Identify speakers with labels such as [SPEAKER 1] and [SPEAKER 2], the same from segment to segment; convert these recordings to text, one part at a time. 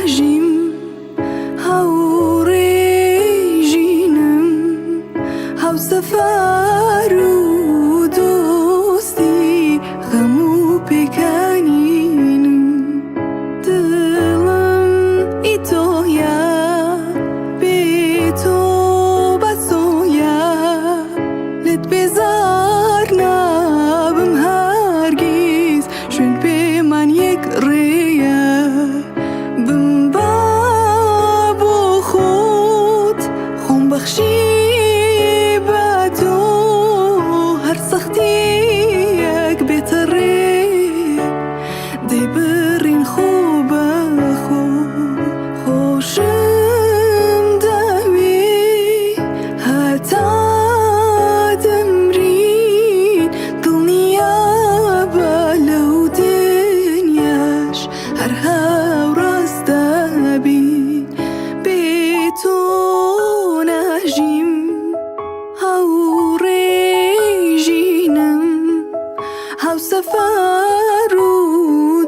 [SPEAKER 1] نەژیم هاوڕێژینم هاوسەفار و دۆستی غەم و پێکانینم دڵم ئیتۆیە بێ تۆ بەسۆیە لێت بێزار نابم هەرگیز شوێن پێمان یەک ڕێیە بمبا بۆ خۆت خۆم بەخشی بە تۆ هەر سەختیەک بێتە ڕێ دەیبڕین خۆ بە خۆ خۆشم دەوێ هەتا دەمرین دڵنیا بە لەو دنیاش هەر هاوڕاست دەبین بێ تۆ نەژیم هاوڕێژینم هاوسەفار و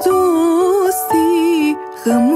[SPEAKER 1] دۆستی غەم